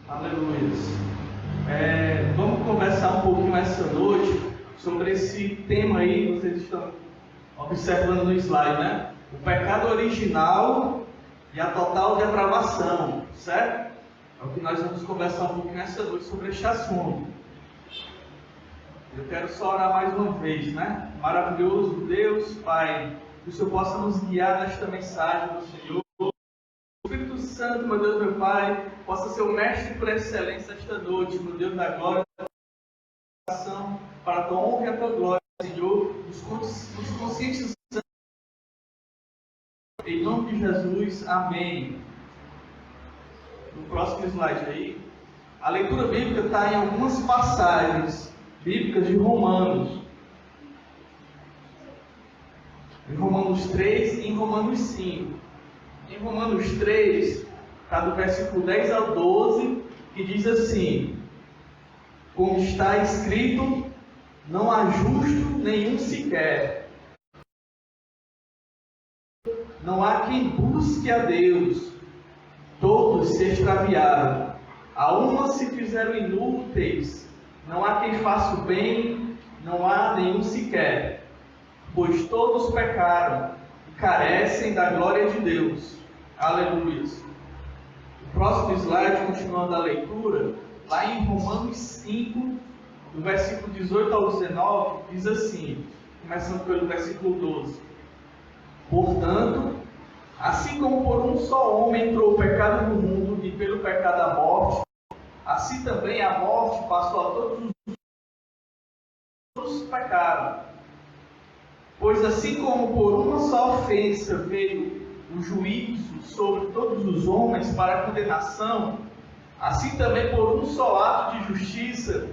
Aleluia. Vamos conversar um pouquinho essa noite sobre esse tema aí, vocês estão observando no slide, né? O pecado original e a total depravação, certo? É o que nós vamos conversar um pouquinho essa noite sobre este assunto. Eu quero só orar mais uma vez, né? Maravilhoso Deus, Pai, que o Senhor possa nos guiar nesta mensagem do Senhor. O Espírito Santo, meu Deus, meu Pai, possa ser o mestre por excelência esta noite, meu Deus da glória, para a tua honra e a tua glória, Senhor, nos conscientizando. Em nome de Jesus, amém. No próximo slide aí, a leitura bíblica está em algumas passagens bíblicas de Romanos. Em Romanos 3 e em Romanos 5. Em Romanos 3, está do versículo 10 ao 12, que diz assim: como está escrito, não há justo nenhum sequer. Não há quem busque a Deus. Todos se extraviaram. A uma se fizeram inúteis. Não há quem faça o bem, não há nenhum sequer. Pois todos pecaram e carecem da glória de Deus. Aleluia. O próximo slide, continuando a leitura, lá em Romanos 5, do versículo 18 ao 19, diz assim, começando pelo versículo 12. Portanto, assim como por um só homem entrou o pecado no mundo e pelo pecado a morte, assim também a morte passou a todos os pecados. Pois assim como por uma só ofensa veio o juízo sobre todos os homens para a condenação, assim também por um só ato de justiça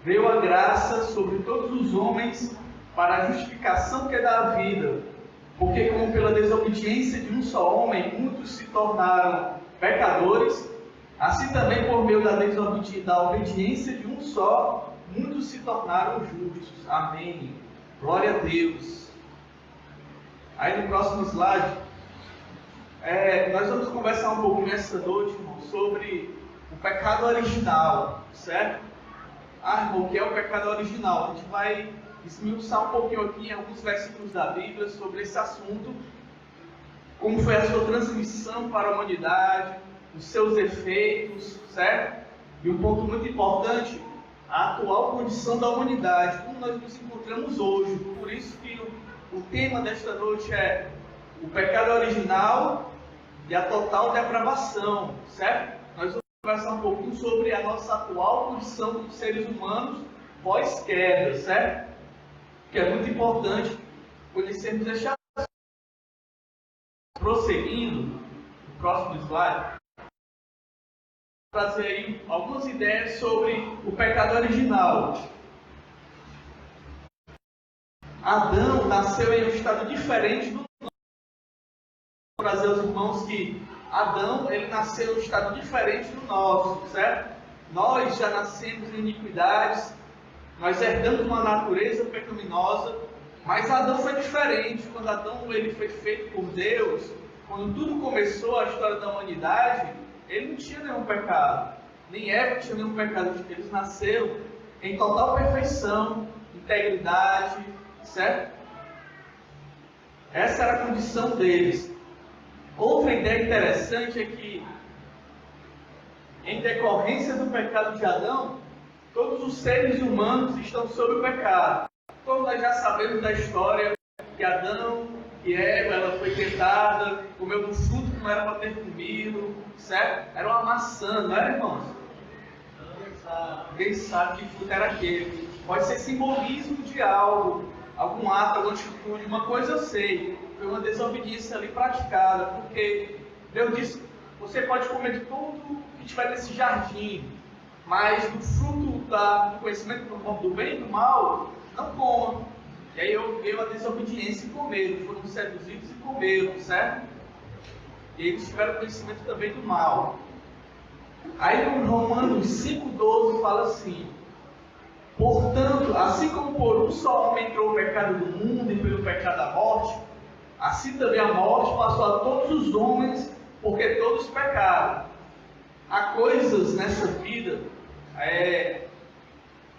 veio a graça sobre todos os homens para a justificação que é da vida. Porque como pela desobediência de um só homem muitos se tornaram pecadores, assim também por meio da obediência de um só, muitos se tornaram justos. Amém. Glória a Deus. Aí no próximo slide, nós vamos conversar um pouquinho essa noite, irmão, sobre o pecado original, certo? Irmão, o que é o pecado original? A gente vai esmiuçar um pouquinho aqui em alguns versículos da Bíblia sobre esse assunto, como foi a sua transmissão para a humanidade, os seus efeitos, certo? E um ponto muito importante, a atual condição da humanidade, como nós nos encontramos hoje. Por isso que o tema desta noite é o pecado original e a total depravação, certo? Nós vamos conversar um pouquinho sobre a nossa atual condição dos seres humanos pós-queda, certo? Que é muito importante conhecermos este assunto. Prosseguindo, no próximo slide, trazer aí algumas ideias sobre o pecado original. Adão nasceu em um estado diferente do nosso. Vou trazer aos irmãos que Adão ele nasceu em um estado diferente do nosso, certo? Nós já nascemos em iniquidades, nós herdamos uma natureza pecaminosa, mas Adão foi diferente. Quando Adão ele foi feito por Deus, quando tudo começou, a história da humanidade, ele não tinha nenhum pecado, nem Eva tinha nenhum pecado. Eles nasceram em total perfeição, integridade, certo? Essa era a condição deles. Outra ideia interessante é que, em decorrência do pecado de Adão, todos os seres humanos estão sob o pecado. Todos nós já sabemos da história que Adão e Eva, ela foi tentada, comeu do fruto que não era para ter comido, certo? Era uma maçã, não era, irmãos? Ninguém sabe que fruto era aquele. Pode ser simbolismo de algo, algum ato, alguma atitude. Uma coisa eu sei, foi uma desobediência ali praticada, porque Deus disse, você pode comer de tudo que tiver nesse jardim, mas do fruto do conhecimento do bem e do mal, não coma. E aí veio a desobediência e comeram, foram seduzidos e comeram, certo? E eles tiveram conhecimento também do mal. Aí no Romanos 5,12 fala assim: portanto, assim como por um só homem entrou o pecado do mundo e pelo pecado a morte, assim também a morte passou a todos os homens, porque todos pecaram. há coisas nessa vida,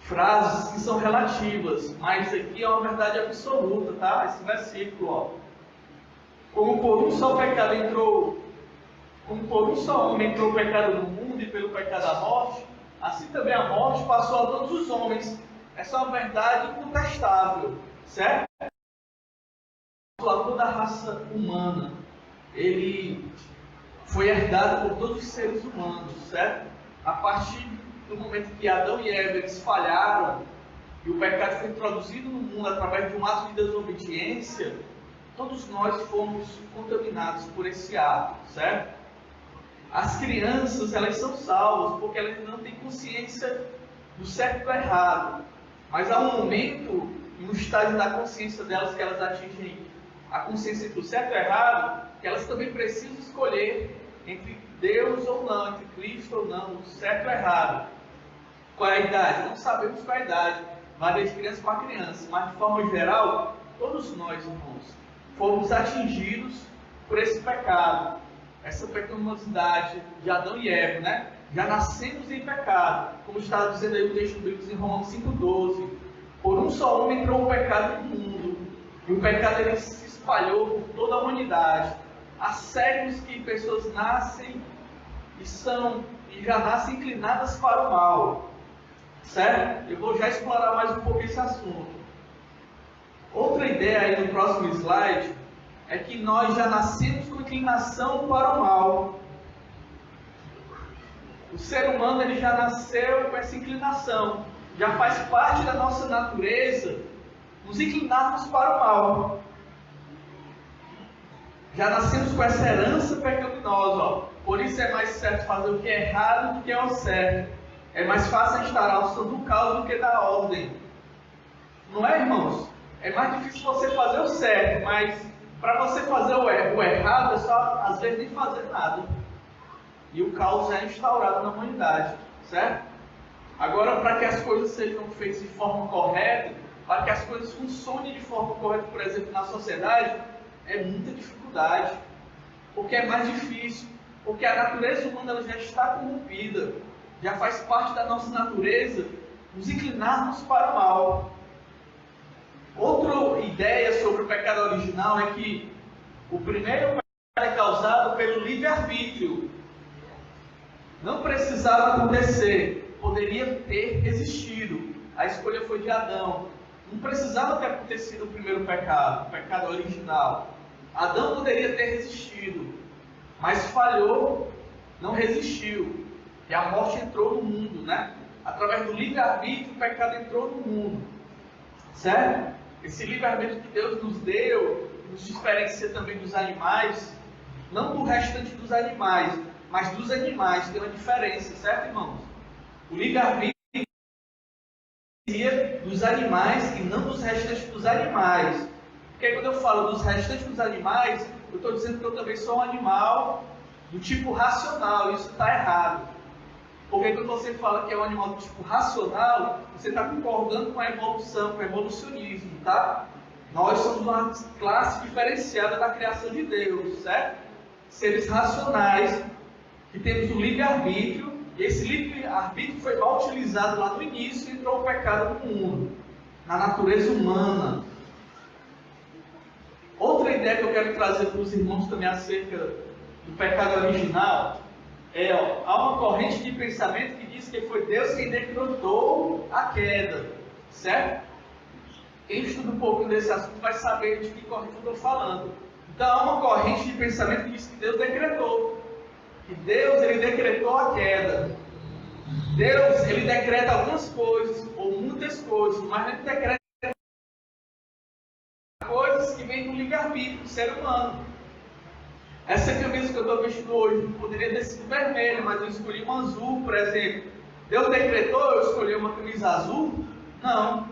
frases que são relativas, mas aqui é uma verdade absoluta, tá? Esse versículo, ó. Como por um só pecado entrou, como por um só homem entrou o pecado no mundo e pelo pecado a morte, assim também a morte passou a todos os homens. Essa é uma verdade incontestável, certo? Toda a raça humana, ele foi herdado por todos os seres humanos, certo? A partir do momento que Adão e Eva eles falharam e o pecado foi introduzido no mundo através de um ato de desobediência, todos nós fomos contaminados por esse ato, certo? As crianças, elas são salvas porque elas não têm consciência do certo e do errado, mas há um momento, no estágio da consciência delas, que elas atingem a consciência do certo e do errado, que elas também precisam escolher entre Deus ou não, entre Cristo ou não, o certo ou errado. Qual é a idade? Não sabemos qual é a idade, varia de criança para criança, mas de forma geral, todos nós, irmãos, fomos atingidos por esse pecado, essa pecaminosidade de Adão e Eva, né? Já nascemos em pecado, como está dizendo aí o texto bíblico em Romanos 5,12. Por um só homem entrou o pecado no mundo, e o pecado ele se espalhou por toda a humanidade. Há séculos que pessoas nascem e já nascem inclinadas para o mal, certo? Eu vou já explorar mais um pouco esse assunto. Outra ideia aí no próximo slide é que nós já nascemos com inclinação para o mal. O ser humano ele já nasceu com essa inclinação, já faz parte da nossa natureza nos inclinarmos para o mal. Já nascemos com essa herança pecaminosa, ó. Por isso é mais certo fazer o que é errado do que é o certo. É mais fácil instaurar o som do caos do que da ordem. Não é, irmãos? É mais difícil você fazer o certo, mas para você fazer o errado é só, às vezes, nem fazer nada. E o caos é instaurado na humanidade, certo? Agora, para que as coisas sejam feitas de forma correta, para que as coisas funcionem de forma correta, por exemplo, na sociedade, é muita dificuldade, porque é mais difícil, porque a natureza humana ela já está corrompida, já faz parte da nossa natureza nos inclinarmos para o mal. Outra ideia sobre o pecado original é que o primeiro pecado é causado pelo livre-arbítrio. Não precisava acontecer, poderia ter existido. A escolha foi de Adão. Não precisava ter acontecido o primeiro pecado, o pecado original. Adão poderia ter resistido, mas falhou, não resistiu. E a morte entrou no mundo, né? Através do livre-arbítrio, o pecado entrou no mundo. Certo? Esse livre-arbítrio que Deus nos deu, nos diferencia também dos animais, não do restante dos animais, mas dos animais, tem uma diferença, certo, irmãos? O livre-arbítrio dos animais e não dos restantes dos animais. Porque quando eu falo dos restantes dos animais, eu estou dizendo que eu também sou um animal do tipo racional, isso está errado. Porque quando você fala que é um animal do tipo racional, você está concordando com a evolução, com o evolucionismo, tá? Nós somos uma classe diferenciada da criação de Deus, certo? Seres racionais, que temos o livre-arbítrio, e esse livre-arbítrio foi mal utilizado lá no início e entrou o pecado no mundo, na natureza humana. Outra ideia que eu quero trazer para os irmãos também acerca do pecado original há uma corrente de pensamento que diz que foi Deus quem decretou a queda, certo? Quem estuda um pouquinho desse assunto vai saber de que corrente eu estou falando. Então há uma corrente de pensamento que diz que Deus decretou. Que Deus ele decretou a queda. Deus ele decreta algumas coisas, ou muitas coisas, mas ele decreta coisas que vêm do livre-arbítrio do ser humano. Essa camisa que eu estou vestindo hoje poderia ter sido vermelha, mas eu escolhi uma azul, por exemplo. Deus decretou eu escolhi uma camisa azul? Não.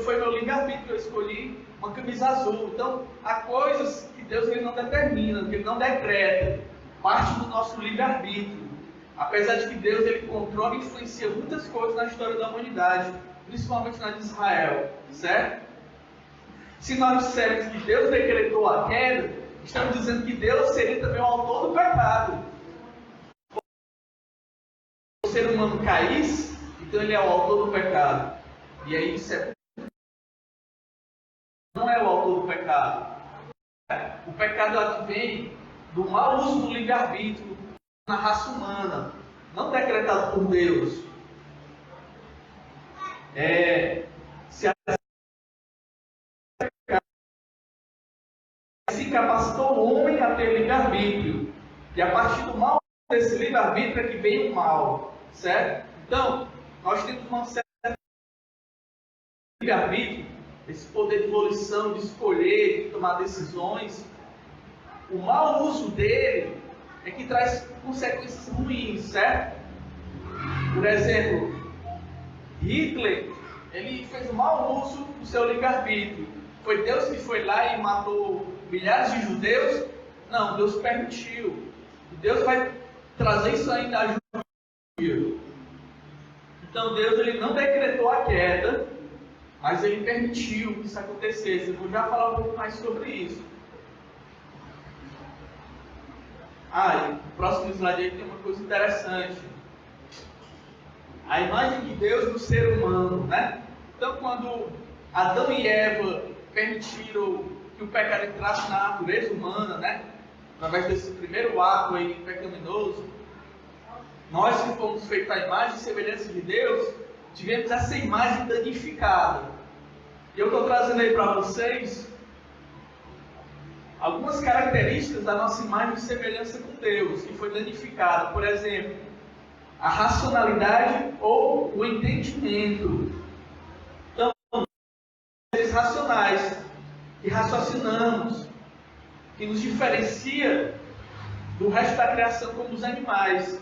Foi meu livre-arbítrio que eu escolhi uma camisa azul. Então, há coisas que Deus ele não determina, que Ele não decreta. Parte do nosso livre-arbítrio. Apesar de que Deus ele controla e influencia muitas coisas na história da humanidade, principalmente na de Israel, certo? Se nós dissermos que Deus decretou a queda, estamos dizendo que Deus seria também o autor do pecado. ser humano caísse, então ele é o autor do pecado. E aí não é o autor do pecado. O pecado advém do mau uso do livre-arbítrio na raça humana, não decretado por Deus. Se capacitou o homem a ter livre-arbítrio. E a partir do mal desse livre-arbítrio é que vem o mal. Certo? Então, nós temos uma certa livre-arbítrio, esse poder de volição, de escolher, de tomar decisões. O mau uso dele é que traz consequências ruins, certo? Por exemplo, Hitler, ele fez um mau uso do seu livre-arbítrio. Foi Deus que foi lá e matou milhares de judeus? Não, Deus permitiu. E Deus vai trazer isso ainda a justiça. Então Deus ele não decretou a queda, mas ele permitiu que isso acontecesse. Eu vou já falar um pouco mais sobre isso. E o próximo slide aí tem uma coisa interessante. A imagem de Deus no ser humano, né? Então quando Adão e Eva permitiram que o pecado entrasse na natureza humana, né? Através desse primeiro ato aí pecaminoso, nós que fomos feitos à imagem e semelhança de Deus, tivemos essa imagem danificada. E eu estou trazendo aí para vocês algumas características da nossa imagem e semelhança com Deus, que foi danificada. Por exemplo, a racionalidade ou o entendimento. Então, seres racionais, que raciocinamos, que nos diferencia do resto da criação como os animais.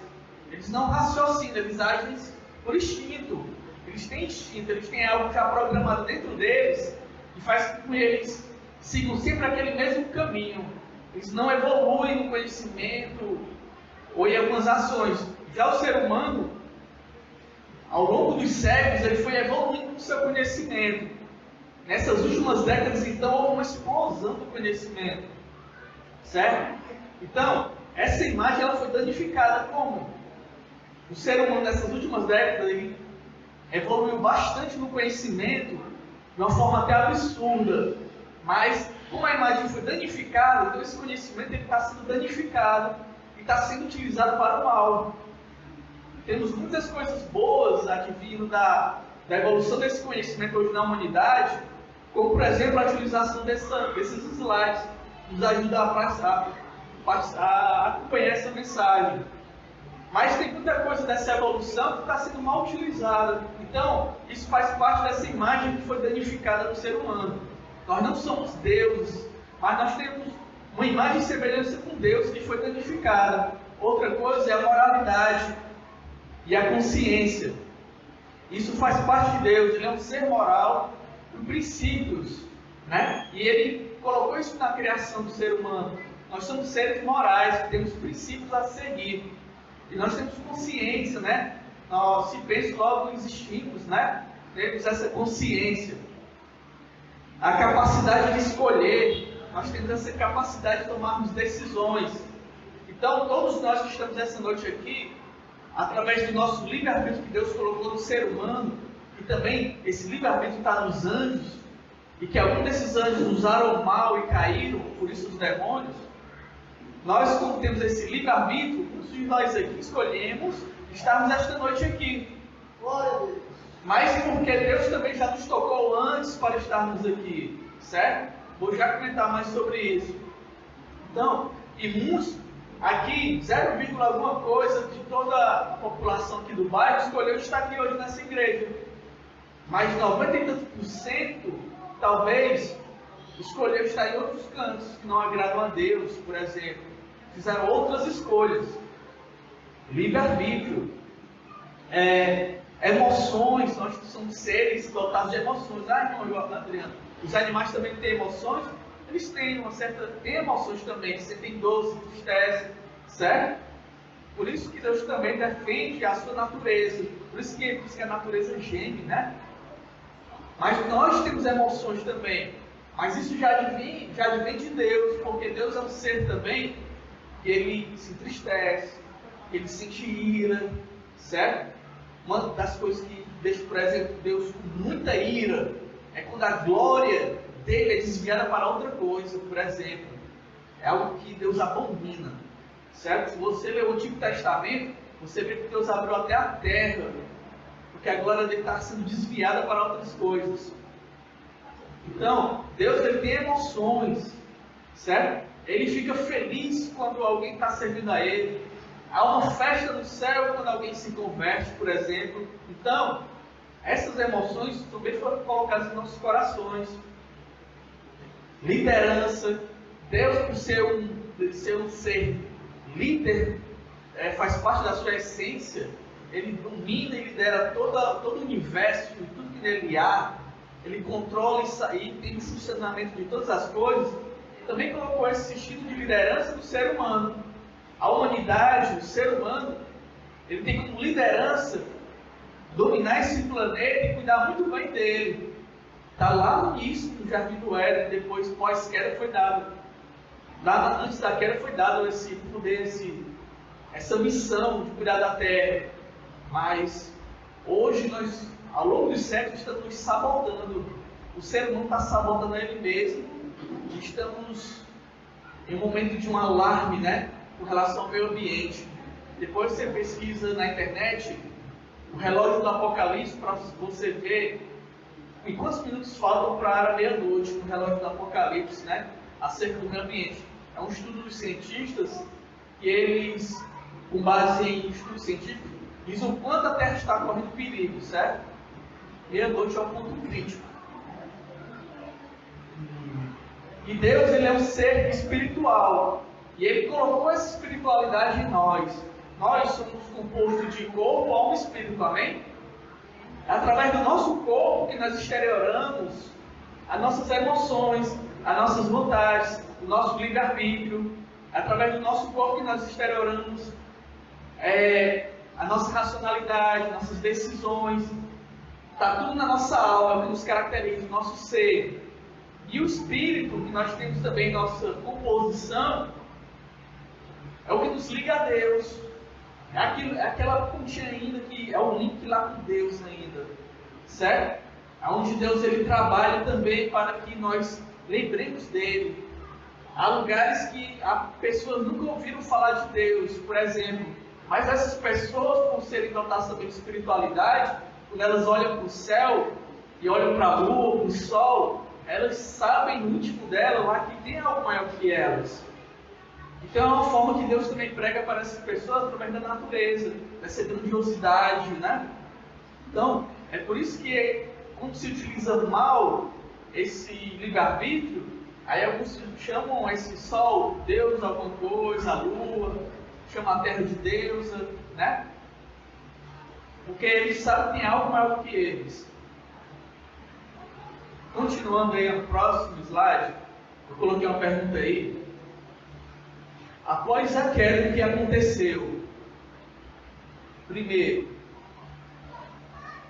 Eles não raciocinam, eles agem por instinto. Eles têm instinto, eles têm algo já programado dentro deles que faz com que eles sigam sempre aquele mesmo caminho. Eles não evoluem no conhecimento ou em algumas ações. Já o ser humano, ao longo dos séculos, ele foi evoluindo no seu conhecimento. Nessas últimas décadas, então, houve uma explosão do conhecimento. Certo? Então, essa imagem ela foi danificada como? O ser humano nessas últimas décadas ele evoluiu bastante no conhecimento de uma forma até absurda. Mas, como a imagem foi danificada, então esse conhecimento está sendo danificado e está sendo utilizado para o mal. Temos muitas coisas boas advindo da evolução desse conhecimento hoje na humanidade, como, por exemplo, a utilização desses slides, que nos ajuda a acompanhar essa mensagem. Mas tem muita coisa dessa evolução que está sendo mal utilizada. Então, isso faz parte dessa imagem que foi danificada no ser humano. Nós não somos deuses, mas nós temos uma imagem e semelhança com Deus que foi danificada. Outra coisa é a moralidade e a consciência. Isso faz parte de Deus, ele é um ser moral com princípios, né? E ele colocou isso na criação do ser humano. Nós somos seres morais, que temos princípios a seguir. E nós temos consciência, né? Nós, se pensa, logo existimos, né? Temos essa consciência. A capacidade de escolher, nós temos essa capacidade de tomarmos decisões. Então, todos nós que estamos essa noite aqui, através do nosso livre-arbítrio que Deus colocou no ser humano, e também esse livre-arbítrio está nos anjos, e que alguns desses anjos usaram o mal e caíram, por isso os demônios, nós, como temos esse livre-arbítrio, muitos de nós aqui escolhemos estarmos esta noite aqui. Glória a Deus. Mas porque Deus também já nos tocou antes para estarmos aqui, certo? Vou já comentar mais sobre isso. Então, e muitos aqui, 0, alguma coisa de toda a população aqui do bairro escolheu estar aqui hoje nessa igreja. Mas 90% talvez escolheu estar em outros cantos que não agradam a Deus, por exemplo. Fizeram outras escolhas. Livre-arbítrio. Emoções, nós somos seres dotados de emoções. Irmão Adriano, os animais também têm emoções? Eles têm tem emoções também, sentem dor, se entristecem, certo? Por isso que Deus também defende a sua natureza. Por isso que a natureza geme, né? Mas nós temos emoções também. Mas isso já advém de Deus, porque Deus é um ser também que ele se entristece, que ele sente ira, certo? Uma das coisas que deixa, por exemplo, Deus com muita ira é quando a glória dele é desviada para outra coisa, por exemplo. É algo que Deus abomina, certo? Se você ler o Antigo Testamento, você vê que Deus abriu até a terra, porque a glória dele está sendo desviada para outras coisas. Então, Deus ele tem emoções, certo? Ele fica feliz quando alguém está servindo a Ele. Há uma festa no céu quando alguém se converte, por exemplo. Então, essas emoções também foram colocadas em nossos corações. Liderança. Deus, por ser um ser líder, faz parte da sua essência. Ele domina e lidera todo o universo, tudo que nele há. Ele controla e tem o funcionamento de todas as coisas. Também colocou esse estilo de liderança do ser humano. A humanidade, o ser humano, ele tem como liderança dominar esse planeta e cuidar muito bem dele. Está lá no início do Jardim do Éden, depois pós-queda foi dado. Lá antes da queda foi dado esse poder, essa missão de cuidar da terra. Mas hoje nós, ao longo dos séculos, estamos nos sabotando. O ser humano está sabotando ele mesmo. Estamos em um momento de um alarme, né, com relação ao meio ambiente. Depois você pesquisa na internet o relógio do Apocalipse para você ver em quantos minutos faltam para a meia-noite no relógio do Apocalipse, né, acerca do meio ambiente. É um estudo dos cientistas e eles, com base em estudos científicos, dizem o quanto a Terra está correndo perigo, certo? Meia-noite é um ponto crítico. E Deus, ele é um ser espiritual. E ele colocou essa espiritualidade em nós. Nós somos compostos de corpo, alma e espírito, amém? É através do nosso corpo que nós exterioramos as nossas emoções, as nossas vontades, o nosso livre-arbítrio. É através do nosso corpo que nós exterioramos a nossa racionalidade, nossas decisões. Está tudo na nossa alma, que nos caracteriza, o nosso ser. E o espírito, que nós temos também nossa composição, é o que nos liga a Deus. É aquela pontinha ainda que é o link lá com Deus ainda. Certo? É onde Deus ele trabalha também para que nós lembremos dele. Há lugares que as pessoas nunca ouviram falar de Deus, por exemplo. Mas essas pessoas, por serem dotadas também de espiritualidade, quando elas olham para o céu e olham para a lua, para o sol, elas sabem no íntimo dela lá que tem algo maior que elas. Então é uma forma que Deus também prega para essas pessoas através da natureza, dessa grandiosidade, né? Então, é por isso que quando se utiliza mal esse livre-arbítrio, aí alguns chamam esse sol, Deus alguma coisa, a lua, chamam a terra de deusa, né? Porque eles sabem que tem algo maior que eles. Continuando aí no próximo slide, eu coloquei uma pergunta aí. Após a queda, o que aconteceu? Primeiro,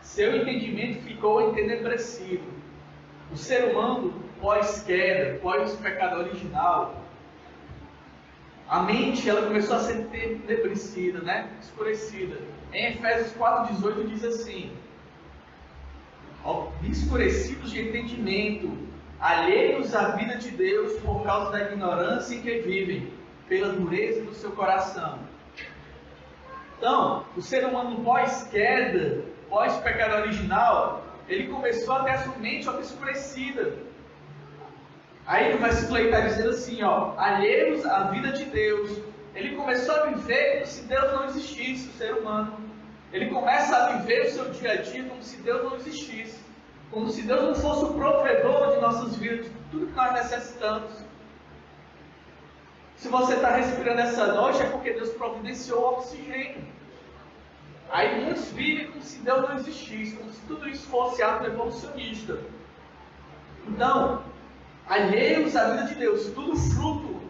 seu entendimento ficou entenebrecido. O ser humano, pós-queda, pós-pecado original, a mente ela começou a ser entenebrecida, né? Escurecida. Em Efésios 4,18 diz assim: escurecidos de entendimento, alheios à vida de Deus por causa da ignorância em que vivem, pela dureza do seu coração. Então, o ser humano pós-queda, pós-pecado original, ele começou a ter a sua mente obscurecida. Aí no versículo aí está dizendo assim, alheios à vida de Deus. Ele começou a viver como se Deus não existisse, o ser humano. Ele começa a viver o seu dia a dia como se Deus não existisse. Como se Deus não fosse o provedor de nossas vidas, de tudo que nós necessitamos. Se você está respirando essa noite, é porque Deus providenciou o oxigênio. Aí muitos vivem como se Deus não existisse, como se tudo isso fosse ato evolucionista. Então, alheios à vida de Deus, tudo fruto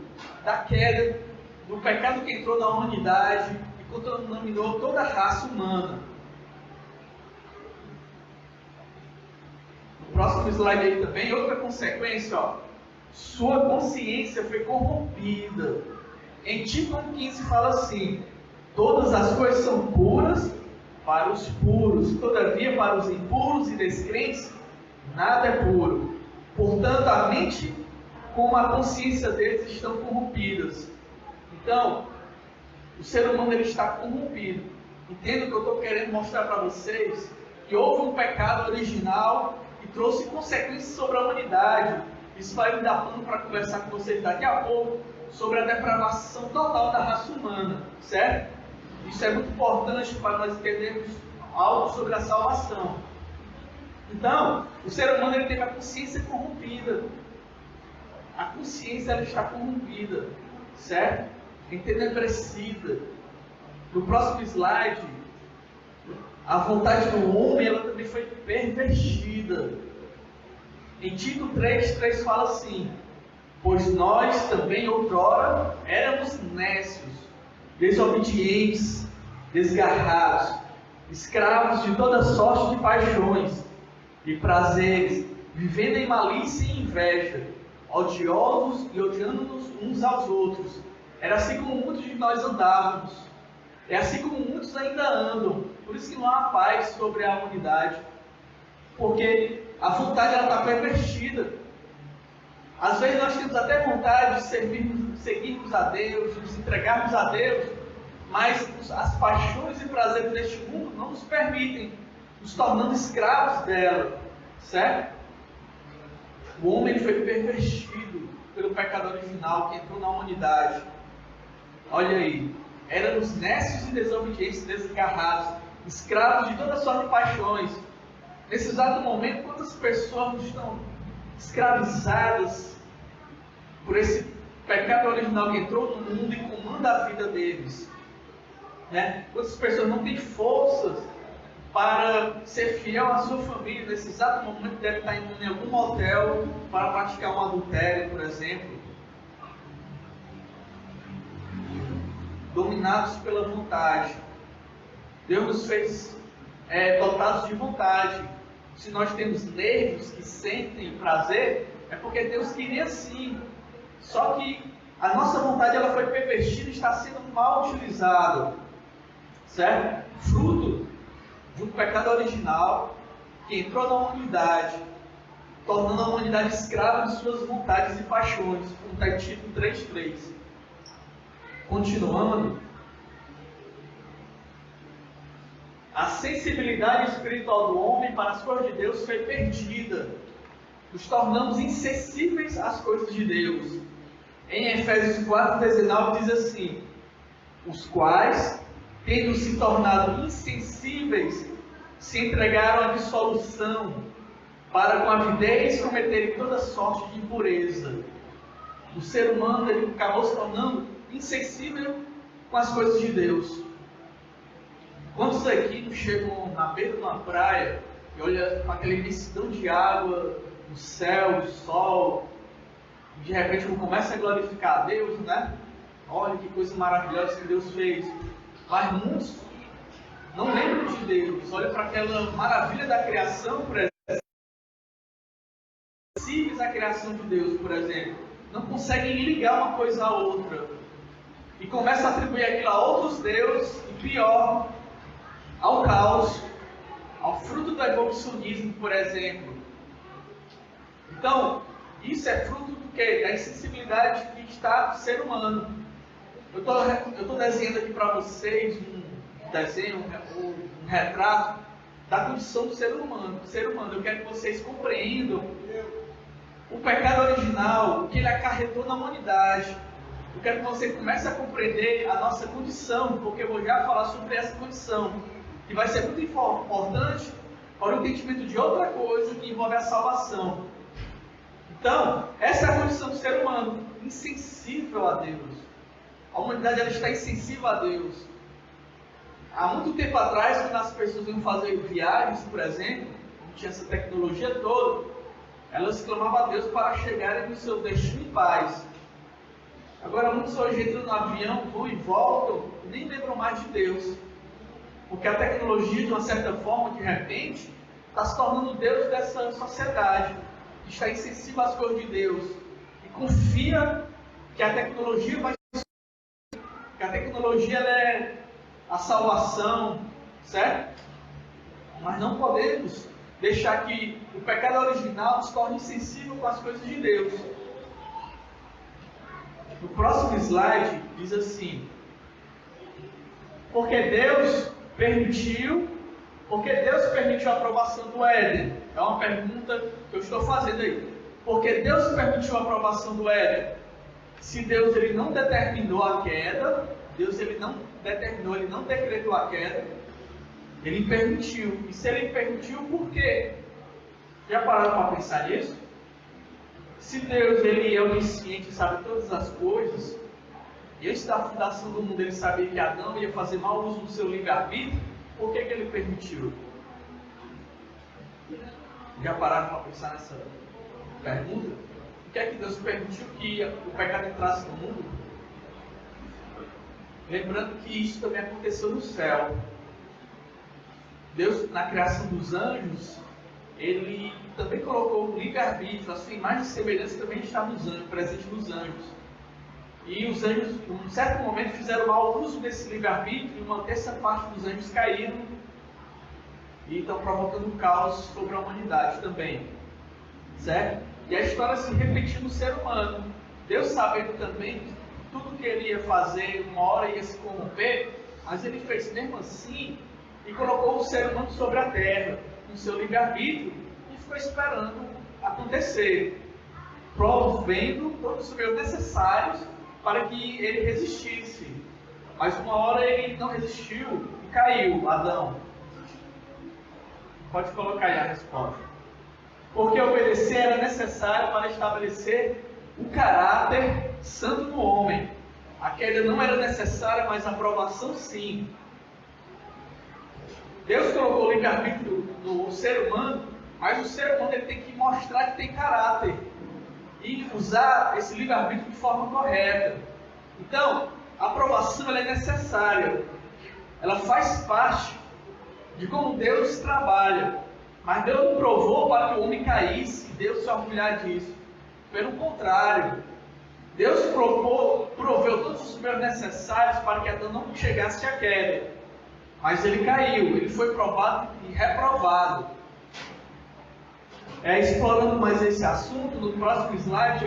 da queda, do pecado que entrou na humanidade e contaminou toda a raça humana. No próximo slide aí também, outra consequência, sua consciência foi corrompida. Em Tito 1,15 fala assim: todas as coisas são puras para os puros. Todavia, para os impuros e descrentes, nada é puro. Portanto, a mente como a consciência deles estão corrompidas. Então, o ser humano ele está corrompido. Entendo que eu estou querendo mostrar para vocês que houve um pecado original que trouxe consequências sobre a humanidade. Isso vai me dar pano para conversar com vocês daqui a pouco sobre a depravação total da raça humana, certo? Isso é muito importante para nós entendermos algo sobre a salvação. Então, o ser humano ele teve a consciência corrompida. A consciência ela está corrompida, certo? Entenebrecida. No próximo slide, a vontade do homem ela também foi pervertida. Em Tito 3 fala assim: pois nós também outrora éramos nécios, desobedientes, desgarrados, escravos de toda sorte de paixões e prazeres, vivendo em malícia e inveja, odiosos e odiando-nos uns aos outros. Era assim como muitos de nós andávamos. É assim como muitos ainda andam. Por isso que não há paz sobre a humanidade. Porque a vontade está pervertida. Às vezes nós temos até vontade de seguirmos a Deus, de nos entregarmos a Deus, mas as paixões e prazeres deste mundo não nos permitem, nos tornando escravos dela, certo? O homem ele foi pervertido pelo pecado original que entrou na humanidade. Olha aí, éramos nécios e desobedientes, desgarrados, escravos de toda sorte de paixões. Nesse exato momento, quantas pessoas estão escravizadas por esse pecado original que entrou no mundo e comanda a vida deles, né? Quantas pessoas não têm forças para ser fiel à sua família? Nesse exato momento deve estar indo em algum motel para praticar um adultério, por exemplo, dominados pela vontade. Deus nos fez dotados de vontade. Se nós temos nervos que sentem prazer, é porque Deus queria assim. Só que a nossa vontade ela foi pervertida e está sendo mal utilizada, certo? Fruto de um pecado original que entrou na humanidade, tornando a humanidade escrava de suas vontades e paixões, como está em Tito 3:3. Continuando, a sensibilidade espiritual do homem para as coisas de Deus foi perdida. Nos tornamos insensíveis às coisas de Deus. Em Efésios 4:19 diz assim: os quais, tendo se tornado insensíveis, se entregaram à dissolução, para com avidez cometerem toda sorte de impureza. O ser humano ele acabou se tornando insensível com as coisas de Deus. Quantos aqui não chegam na beira de uma praia e olham para aquela imensidão de água, o céu, o sol, e de repente começa a glorificar a Deus, né? Olha que coisa maravilhosa que Deus fez. Mas muitos não lembram de Deus, olham para aquela maravilha da criação, por exemplo, sensíveis à criação de Deus, por exemplo, não conseguem ligar uma coisa à outra e começam a atribuir aquilo a outros deuses e pior, ao caos, ao fruto do evolucionismo, por exemplo. Então, isso é fruto do quê? Da insensibilidade que está no ser humano. Eu estou desenhando aqui para vocês um desenho, um retrato da condição do ser humano. Eu quero que vocês compreendam o pecado original, o que ele acarretou na humanidade. Eu quero que você comece a compreender a nossa condição, porque eu vou já falar sobre essa condição, que vai ser muito importante para o entendimento de outra coisa que envolve a salvação. Então, essa é a condição do ser humano, insensível a Deus. A humanidade ela está insensível a Deus. Há muito tempo atrás, quando as pessoas iam fazer viagens, por exemplo, não tinha essa tecnologia toda, elas clamavam a Deus para chegarem no seu destino em paz. Agora, muitos hoje entram no avião, vão e voltam, e nem lembram mais de Deus. Porque a tecnologia, de uma certa forma, de repente, está se tornando Deus dessa sociedade, que está insensível às coisas de Deus, e confia que a tecnologia vai... que a tecnologia ela é a salvação, certo? Mas não podemos deixar que o pecado original nos torne insensível com as coisas de Deus. No próximo slide diz assim: porque Deus permitiu a aprovação do Éden? É uma pergunta que eu estou fazendo aí. Porque Deus permitiu a aprovação do Éden? Se Deus ele não determinou a queda, Deus ele não determinou, ele não decretou a queda, ele permitiu. E se ele permitiu, por quê? Já pararam para pensar nisso? Se Deus ele é onisciente, sabe todas as coisas, e antes da fundação do mundo ele sabia que Adão ia fazer mau uso do seu livre-arbítrio, por que ele permitiu? Já pararam para pensar nessa pergunta? Por que é que Deus permitiu que o pecado entrasse no mundo? Lembrando que isso também aconteceu no céu. Deus, na criação dos anjos, ele também colocou o livre-arbítrio, a sua imagem e semelhança também está nos anjos, presente nos anjos. E os anjos, em um certo momento, fizeram mau uso desse livre-arbítrio, e uma terça parte dos anjos caíram e estão provocando caos sobre a humanidade também. Certo? E a história se repetiu no ser humano. Deus, sabendo também que tudo que ele ia fazer, uma hora ia se corromper, mas ele fez mesmo assim e colocou o ser humano sobre a terra, com seu livre-arbítrio, e ficou esperando acontecer, provendo todos os meios necessários para que ele resistisse. Mas uma hora ele não resistiu e caiu, Adão. Pode colocar aí a resposta. Porque obedecer era necessário para estabelecer o caráter santo do homem. A queda não era necessária, mas a aprovação sim. Deus colocou o livre-arbítrio no ser humano, mas o ser humano ele tem que mostrar que tem caráter e usar esse livre-arbítrio de forma correta. Então, a aprovação ela é necessária. Ela faz parte de como Deus trabalha. Mas Deus não provou para que o homem caísse e Deus se orgulhar disso. Pelo contrário, Deus proveu todos os meios necessários para que Adão não chegasse à queda. Mas ele caiu, ele foi provado e reprovado. Explorando mais esse assunto, no próximo slide,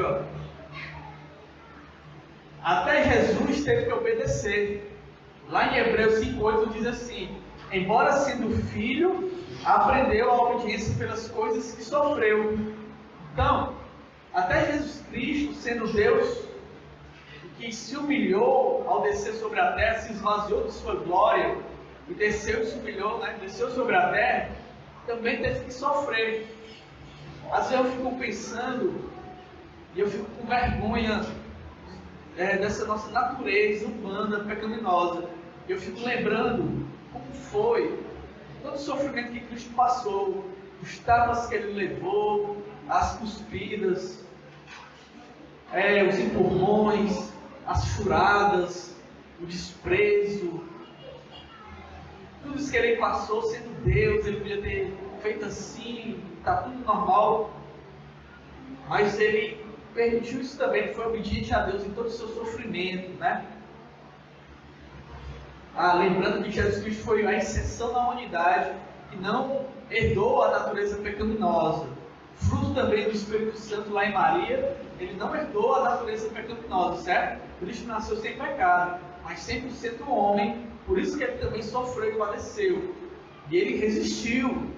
até Jesus teve que obedecer. Lá em Hebreus 5,8 diz assim: embora sendo filho, aprendeu a obediência pelas coisas que sofreu. Então, até Jesus Cristo, sendo Deus, que se humilhou ao descer sobre a terra, se esvaziou de sua glória, e desceu e se humilhou, desceu sobre a terra, também teve que sofrer. Às vezes eu fico pensando, e eu fico com vergonha dessa nossa natureza humana, pecaminosa. Eu fico lembrando como foi todo o sofrimento que Cristo passou, os tapas que ele levou, as cuspidas, os empurrões, as churadas, o desprezo, tudo isso que ele passou sendo Deus. Ele podia ter feito assim, está tudo normal, mas ele permitiu isso também. Ele foi obediente a Deus em todo o seu sofrimento, lembrando que Jesus Cristo foi a exceção da humanidade, que não herdou a natureza pecaminosa. Fruto também do Espírito Santo lá em Maria, ele não herdou a natureza pecaminosa, certo? Cristo nasceu sem pecado, mas 100% homem, por isso que ele também sofreu e padeceu. E ele resistiu,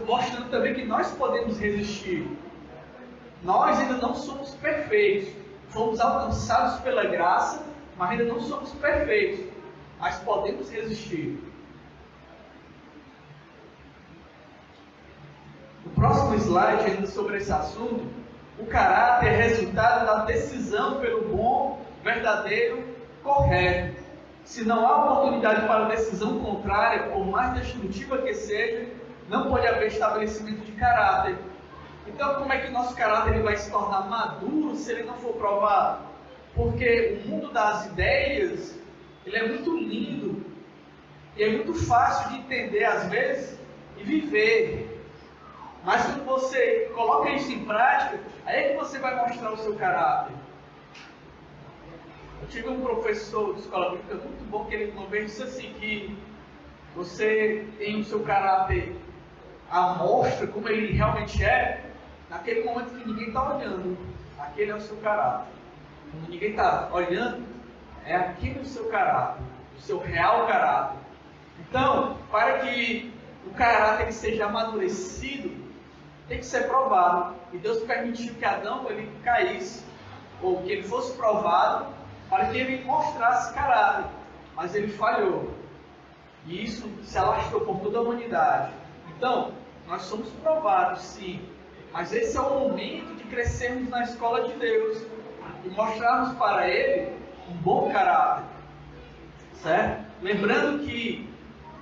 mostrando também que nós podemos resistir. Nós ainda não somos perfeitos, fomos alcançados pela graça, mas ainda não somos perfeitos, mas podemos resistir. No próximo slide, ainda sobre esse assunto, o caráter é resultado da decisão pelo bom, verdadeiro, correto. Se não há oportunidade para decisão contrária, por mais destrutiva que seja, não pode haver estabelecimento de caráter. Então, como é que o nosso caráter ele vai se tornar maduro se ele não for provado? Porque o mundo das ideias, ele é muito lindo e é muito fácil de entender às vezes e viver. Mas quando você coloca isso em prática, aí é que você vai mostrar o seu caráter. Eu tive um professor de escola bíblica muito bom, que ele uma vez disse assim, que você tem o seu caráter à mostra, como ele realmente é, naquele momento que ninguém está olhando. Aquele é o seu caráter. Quando ninguém está olhando, é aquele o seu caráter, o seu real caráter. Então, para que o caráter ele seja amadurecido, tem que ser provado. E Deus permitiu que Adão ele caísse, ou que ele fosse provado, para que ele mostrasse caráter. Mas ele falhou. E isso se alastrou por toda a humanidade. Então, nós somos provados, sim. Mas esse é o momento de crescermos na escola de Deus e mostrarmos para Ele um bom caráter. Certo? Lembrando que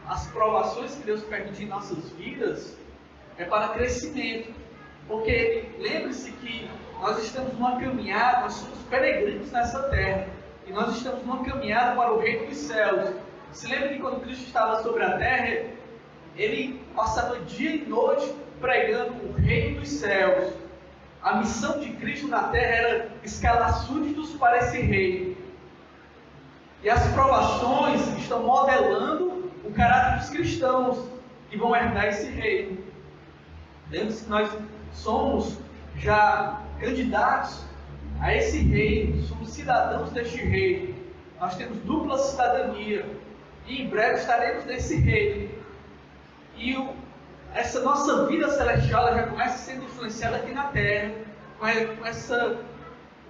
as provações que Deus permite em nossas vidas é para crescimento. Porque lembre-se que nós estamos numa caminhada, nós somos peregrinos nessa terra. E nós estamos numa caminhada para o reino dos céus. Se lembra que quando Cristo estava sobre a terra, Ele passava dia e noite pregando o reino dos céus. A missão de Cristo na terra era escalar súditos para esse reino. E as provações estão modelando o caráter dos cristãos que vão herdar esse reino. Lembre-se que nós somos já candidatos a esse reino, somos cidadãos deste reino. Nós temos dupla cidadania e em breve estaremos nesse reino. E essa nossa vida celestial já começa sendo influenciada aqui na terra, com essa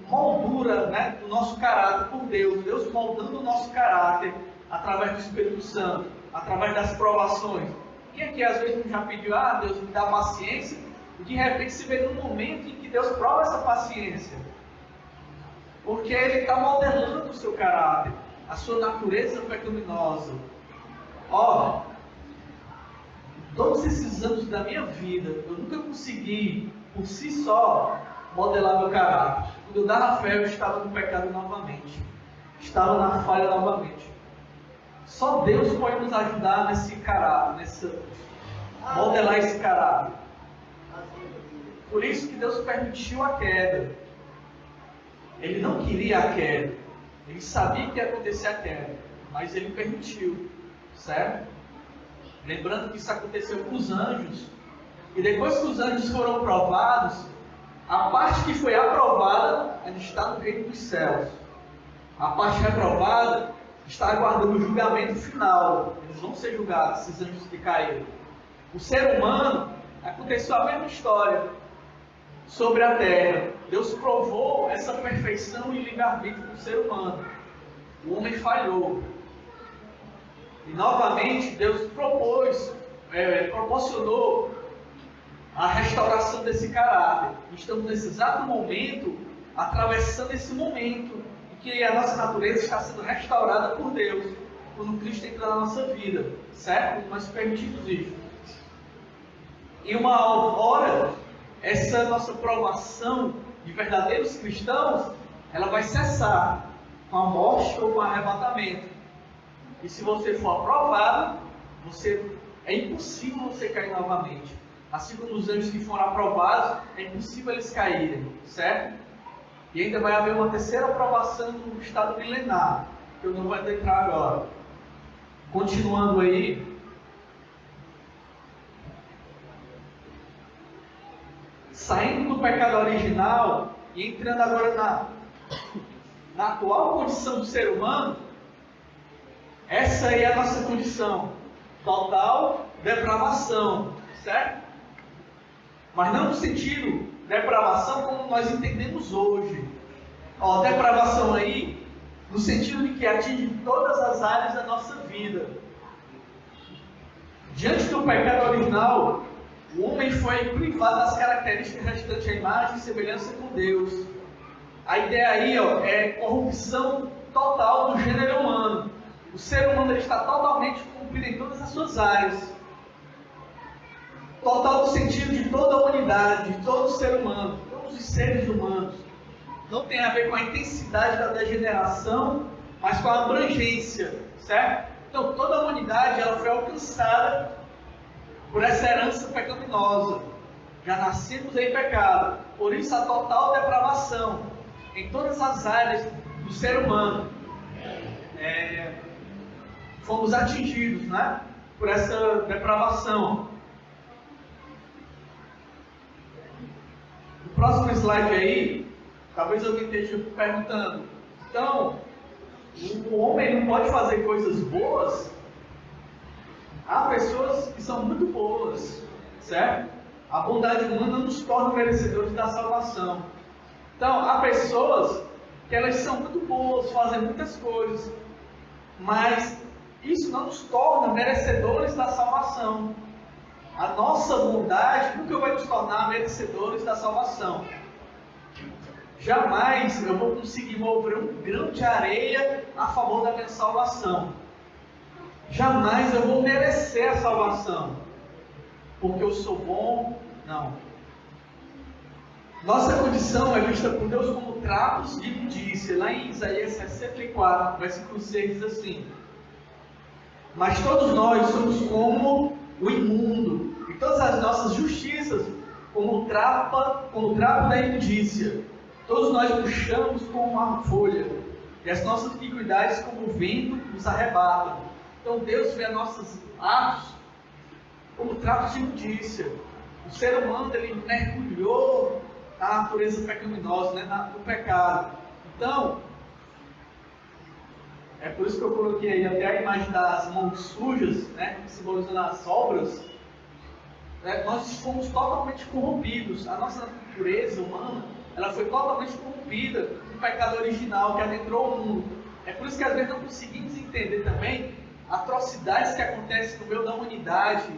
moldura, né, do nosso caráter por Deus. Deus moldando o nosso caráter através do Espírito Santo, através das provações. Quem aqui às vezes já pediu, Deus me dá paciência, e de repente se vê num momento em que Deus prova essa paciência. Porque Ele está modelando o seu caráter, a sua natureza pecaminosa. Todos esses anos da minha vida, eu nunca consegui, por si só, modelar meu caráter. Quando eu dava fé, eu estava no pecado novamente. Estava na falha novamente. Só Deus pode nos ajudar nesse caráter, modelar esse caráter. Por isso que Deus permitiu a queda. Ele não queria a queda. Ele sabia que ia acontecer a queda. Mas Ele permitiu. Certo? Lembrando que isso aconteceu com os anjos. E depois que os anjos foram provados, a parte que foi aprovada ainda está no reino dos céus. A parte reprovada está aguardando o julgamento final. Eles vão ser julgados, esses anjos que caíram. O ser humano, aconteceu a mesma história sobre a terra. Deus provou essa perfeição e livre-arbítrio do ser humano. O homem falhou. E novamente Deus proporcionou a restauração desse caráter. Estamos nesse exato momento, atravessando esse momento em que a nossa natureza está sendo restaurada por Deus, quando Cristo entra na nossa vida, certo? Nós permitimos isso. E uma hora, essa nossa provação de verdadeiros cristãos, ela vai cessar com a morte ou com o arrebatamento. E se você for aprovado, é impossível você cair novamente. Assim como os anjos que foram aprovados, é impossível eles caírem, certo? E ainda vai haver uma terceira aprovação no estado milenar, que eu não vou entrar agora. Continuando aí. Saindo do pecado original e entrando agora na atual condição do ser humano, essa aí é a nossa condição, total depravação, certo? Mas não no sentido depravação como nós entendemos hoje. Depravação aí, no sentido de que atinge todas as áreas da nossa vida. Diante do pecado original, o homem foi privado das características restantes à imagem e semelhança com Deus. A ideia aí é corrupção total do gênero humano. O ser humano ele está totalmente corrompido em todas as suas áreas. Total no sentido de toda a humanidade, de todo ser humano, todos os seres humanos. Não tem a ver com a intensidade da degeneração, mas com a abrangência, certo? Então toda a humanidade ela foi alcançada por essa herança pecaminosa. Já nascemos em pecado. Por isso a total depravação em todas as áreas do ser humano. Fomos atingidos, né, por essa depravação. O próximo slide aí, talvez alguém esteja perguntando, então, o homem não pode fazer coisas boas? Há pessoas que são muito boas, certo? A bondade humana nos torna merecedores da salvação. Então, há pessoas que elas são muito boas, fazem muitas coisas, mas isso não nos torna merecedores da salvação. A nossa bondade nunca vai nos tornar merecedores da salvação. Jamais eu vou conseguir mover um grão de areia a favor da minha salvação. Jamais eu vou merecer a salvação, porque eu sou bom, não. Nossa condição é vista por Deus como trapos de imundícia. Lá em Isaías 64, versículo 6 diz assim: mas todos nós somos como o imundo, e todas as nossas justiças como o trapo da imundícia. Todos nós puxamos como uma folha, e as nossas iniquidades como o vento nos arrebata. Então Deus vê nossos atos como trapos de imundícia. O ser humano, ele mergulhou na natureza pecaminosa, né, no pecado. Então, é por isso que eu coloquei aí até a imagem das mãos sujas, né, simbolizando as obras. Nós fomos totalmente corrompidos. A nossa natureza humana, ela foi totalmente corrompida no pecado original que adentrou o mundo. É por isso que às vezes não conseguimos entender também atrocidades que acontecem no meio da humanidade,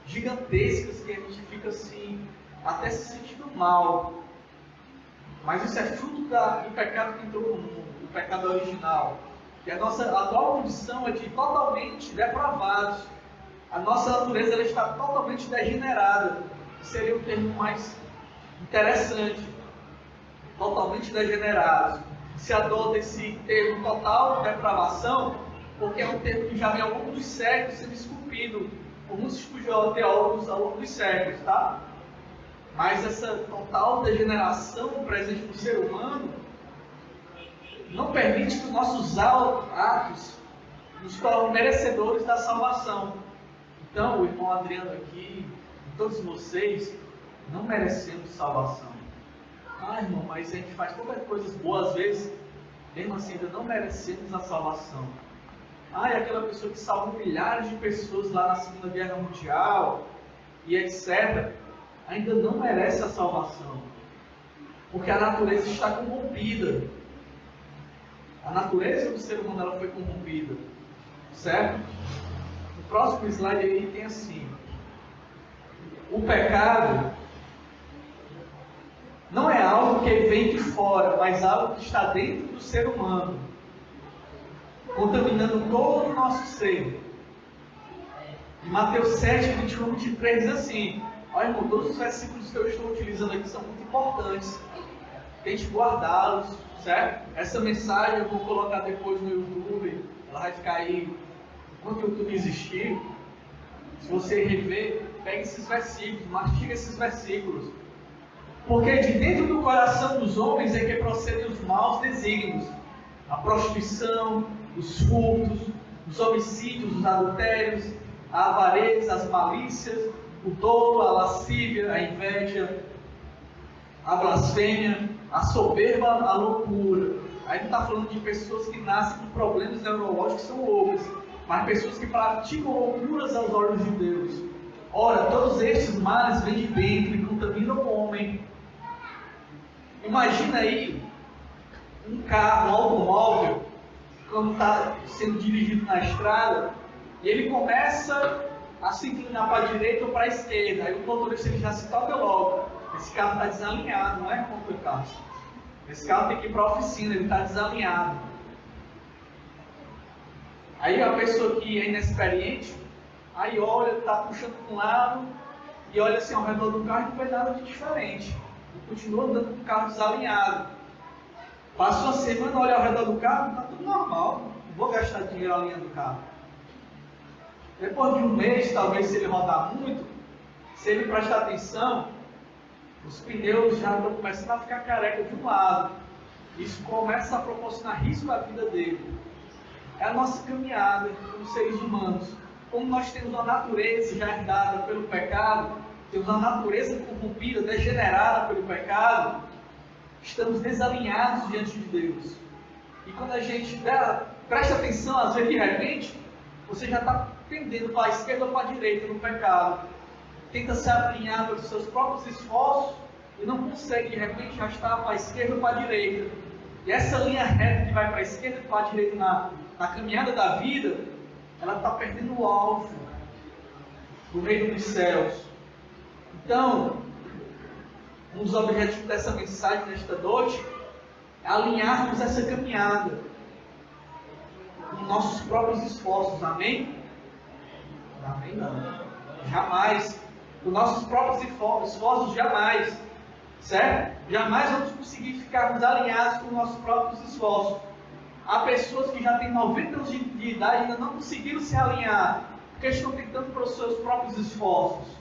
gigantescas, que a gente fica assim, até se sentindo mal. Mas isso é fruto do pecado que entrou no mundo, do pecado original. E a nossa atual condição é de totalmente depravados. A nossa natureza ela está totalmente degenerada. Seria o termo mais interessante. Totalmente degenerados. Se adota esse termo total depravação, porque é um termo que já vem ao longo dos séculos sendo esculpido por muitos teólogos ao longo dos séculos, tá? Mas essa total degeneração presente no ser humano não permite que os nossos atos nos tornem merecedores da salvação. Então, o irmão Adriano aqui, todos vocês, não merecemos salvação. Ah, irmão, mas a gente faz tantas coisas boas às vezes, mesmo assim ainda não merecemos a salvação. Ah, e aquela pessoa que salvou milhares de pessoas lá na Segunda Guerra Mundial, e etc., ainda não merece a salvação. Porque a natureza está corrompida. A natureza do ser humano ela foi corrompida. Certo? O próximo slide aí tem assim: o pecado não é algo que vem de fora, mas algo que está dentro do ser humano, contaminando todo o nosso ser. Em Mateus 7, 21, 23 diz assim: olha, irmão, todos os versículos que eu estou utilizando aqui são muito importantes. Tente guardá-los, certo? Essa mensagem eu vou colocar depois no YouTube. Ela vai ficar aí enquanto o YouTube existir. Se você rever, pegue esses versículos, mastiga esses versículos. Porque de dentro do coração dos homens é que procedem os maus desígnios. A prostituição, os furtos, os homicídios, os adultérios, a avareza, as malícias, o dolo, a lascívia, a inveja, a blasfêmia, a soberba, a loucura. Aí não está falando de pessoas que nascem com problemas neurológicos que são loucas, mas pessoas que praticam loucuras aos olhos de Deus. Ora, todos estes males vêm de dentro e contaminam o homem. Imagina aí um carro, um automóvel, quando está sendo dirigido na estrada, e ele começa a se inclinar para a direita ou para a esquerda. Aí o motorista ele já se toca logo. Esse carro está desalinhado, não é contra o carro. Esse carro tem que ir para a oficina, ele está desalinhado. Aí a pessoa que é inexperiente, aí olha, está puxando para um lado, e olha assim ao redor do carro e não vê nada de diferente. E continua andando com o carro desalinhado. Passa uma semana, olha ao redor do carro, está tudo normal. Não vou gastar dinheiro alinhando o carro. Depois de um mês, talvez se ele rodar muito, se ele prestar atenção, os pneus já estão começando a ficar careca de um lado. isso começa a proporcionar risco à vida dele. É a nossa caminhada como seres humanos. Como nós temos uma natureza já herdada pelo pecado, temos uma natureza corrompida, degenerada pelo pecado, estamos desalinhados diante de Deus. E quando a gente presta atenção, às vezes de repente, você já está pendendo para a esquerda ou para a direita no pecado. Tenta se alinhar pelos seus próprios esforços e não consegue, de repente, já está para a esquerda ou para a direita. E essa linha reta que vai para a esquerda e para a direita na caminhada da vida, ela está perdendo o alvo do reino dos céus. Então, um dos objetivos dessa mensagem nesta noite é alinharmos essa caminhada com nossos próprios esforços. Amém? Amém não. Jamais. Com nossos próprios esforços, jamais. Certo? Jamais vamos conseguir ficarmos alinhados com nossos próprios esforços. Há pessoas que já têm 90 anos de idade e ainda não conseguiram se alinhar, porque estão tentando pelos seus próprios esforços.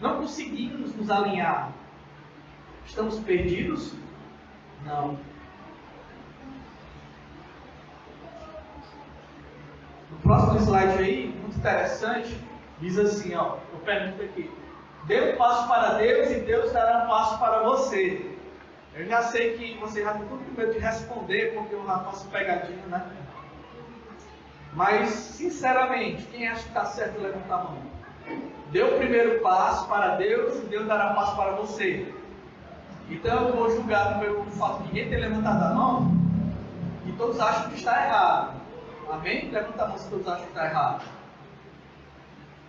Não conseguimos nos alinhar. Estamos perdidos? Não. No próximo slide aí, muito interessante, diz assim, ó, eu pergunto aqui: dê um passo para Deus e Deus dará um passo para você. Eu já sei que você já tem tudo com medo de responder, porque eu já faço pegadinha, né? Mas, sinceramente, quem acha que está certo, levanta a mão. Dê o primeiro passo para Deus e Deus dará um passo para você. Então eu vou julgar pelo fato de ninguém ter levantado a mão, e todos acham que está errado. Amém? Levanta a mão se todos acham que está errado.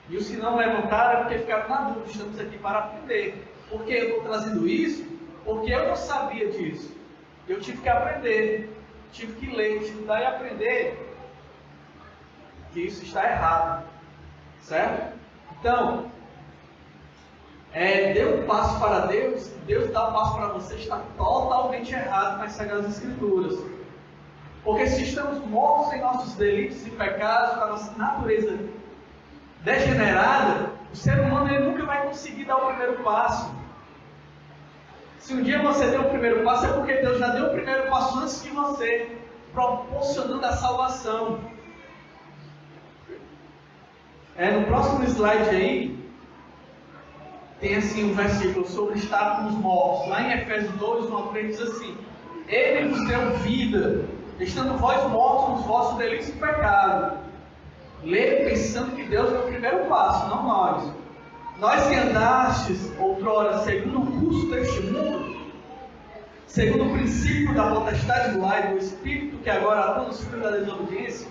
E os que não levantaram é porque ficaram na dúvida. Estamos aqui para aprender. Por que eu estou trazendo isso? Porque eu não sabia disso. Eu tive que aprender. Tive que ler, estudar e aprender que isso está errado. Certo? Então, dê um passo para Deus, Deus dá um passo para você, está totalmente errado nas Sagradas Escrituras. Porque se estamos mortos em nossos delitos e pecados, com a nossa natureza degenerada, o ser humano ele nunca vai conseguir dar o primeiro passo. Se um dia você deu o primeiro passo, é porque Deus já deu o primeiro passo antes de você, proporcionando a salvação. No próximo slide aí, tem assim um versículo sobre estar com os mortos. Lá em Efésios 2, 1 a 3 diz assim: Ele nos deu vida, estando vós mortos nos vossos delitos e pecados. Lê pensando que Deus deu o primeiro passo, não nós. Nós que andastes outrora segundo o curso deste mundo, segundo o princípio da potestade do ar e do Espírito que agora atua nos filhos da desobediência,